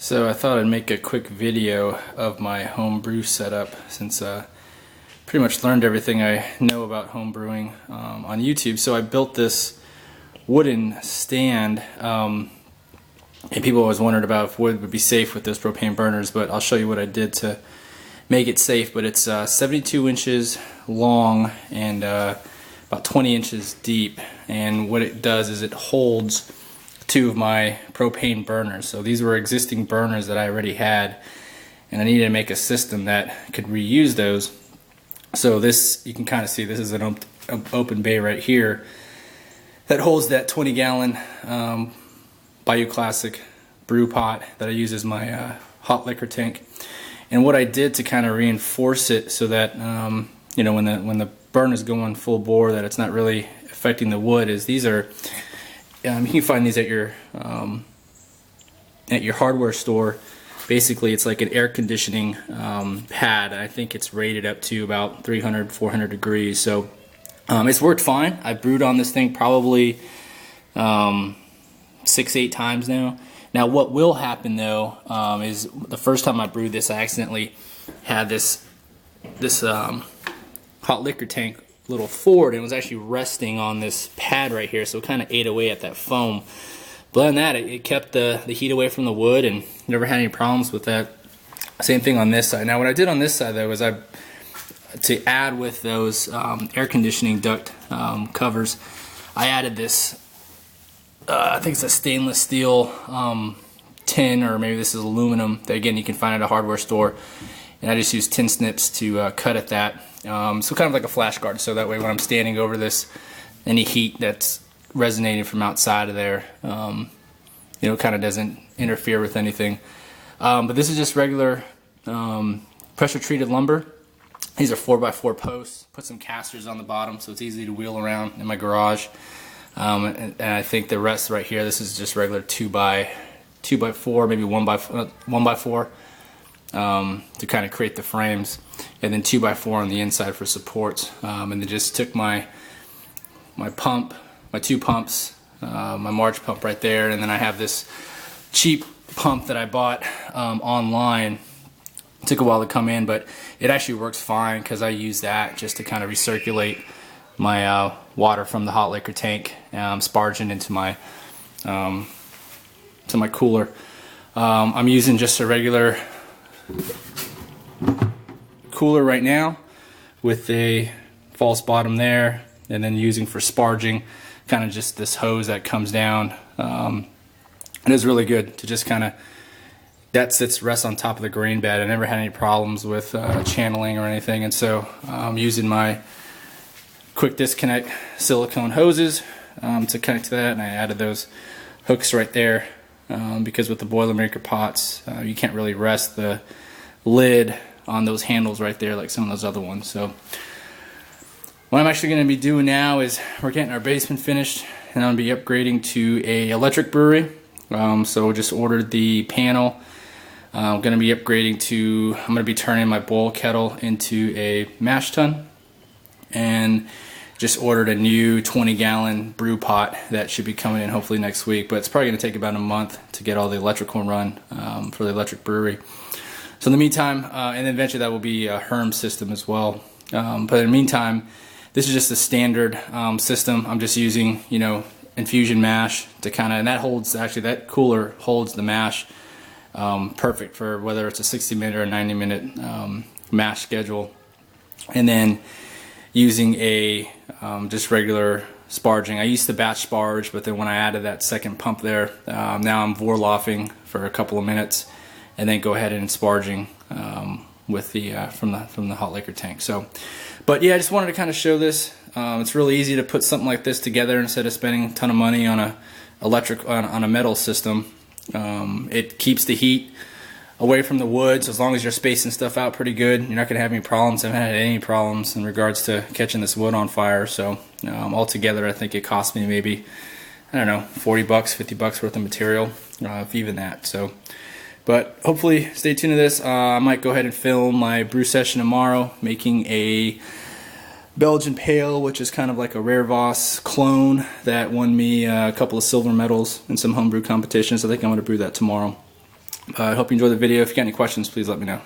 So I thought I'd make a quick video of my home brew setup since pretty much learned everything I know about home brewing on YouTube. So I built this wooden stand, and people always wondered about if wood would be safe with those propane burners, but I'll show you what I did to make it safe. But it's 72 inches long and about 20 inches deep, and what it does is it holds two of my propane burners. So these were existing burners that I already had, and I needed to make a system that could reuse those. So this, you can kind of see, this is an open bay right here that holds that 20-gallon Bayou Classic brew pot that I use as my hot liquor tank. And what I did to kind of reinforce it so that you know, when the burn is going full bore, that it's not really affecting the wood, is these are you can find these at your hardware store. Basically, it's like an air conditioning pad. I think it's rated up to about 300, 400 degrees. So it's worked fine. I brewed on this thing probably 6-8 times now. Now, what will happen though is the first time I brewed this, I accidentally had this hot liquor tank little forward, and it was actually resting on this pad right here, so it kind of ate away at that foam. But other than that, it kept the heat away from the wood and never had any problems with that. Same thing on this side. Now, what I did on this side though was to add with those air conditioning duct covers, I added this I think it's a stainless steel tin, or maybe this is aluminum, that again you can find at a hardware store, and I just used tin snips to cut at that. So kind of like a flash guard, so that way when I'm standing over this, any heat that's resonating from outside of there, you know, kind of doesn't interfere with anything. But this is just regular pressure treated lumber. These are 4x4 posts. Put some casters on the bottom so it's easy to wheel around in my garage. And I think the rest right here, this is just regular 2x4, maybe 1x4. To kind of create the frames, and then 2x4 on the inside for supports. And then just took my pump, my two pumps, my March pump right there, and then I have this cheap pump that I bought online. It took a while to come in, but it actually works fine because I use that just to kind of recirculate my water from the hot liquor tank, sparging into my cooler. I'm using just a regular cooler right now with a false bottom there, and then using for sparging kind of just this hose that comes down. It is really good to just kind of, that rests on top of the grain bed. I never had any problems with channeling or anything, and so I'm using my quick disconnect silicone hoses to connect to that, and I added those hooks right there. Because with the Boilermaker pots, you can't really rest the lid on those handles right there like some of those other ones. So what I'm actually going to be doing now is we're getting our basement finished, and I'm going to be upgrading to a electric brewery. So just ordered the panel. I'm going to be upgrading to, I'm going to be turning my boil kettle into a mash tun, and just ordered a new 20-gallon brew pot that should be coming in hopefully next week, but it's probably going to take about a month to get all the electrical run for the electric brewery. So in the meantime, and then eventually that will be a Herm system as well. But in the meantime, this is just a standard system. I'm just using, you know, infusion mash to kind of, and that holds, actually that cooler holds the mash perfect for whether it's a 60-minute or a 90-minute mash schedule. And then using a just regular sparging. I used to batch sparge, but then when I added that second pump there, now I'm vorloffing for a couple of minutes, and then go ahead and sparging with the from the hot liquor tank. So, but yeah, I just wanted to kind of show this. It's really easy to put something like this together instead of spending a ton of money on a metal system. It keeps the heat away from the wood, so as long as you're spacing stuff out pretty good, you're not going to have any problems. I haven't had any problems in regards to catching this wood on fire. So altogether, I think it cost me maybe, I don't know, 40 bucks, 50 bucks worth of material, if even that. So, but hopefully stay tuned to this. I might go ahead and film my brew session tomorrow, making a Belgian Pale, which is kind of like a Rare Voss clone that won me a couple of silver medals in some homebrew competitions. I think I'm going to brew that tomorrow. I hope you enjoyed the video. If you got any questions, please let me know.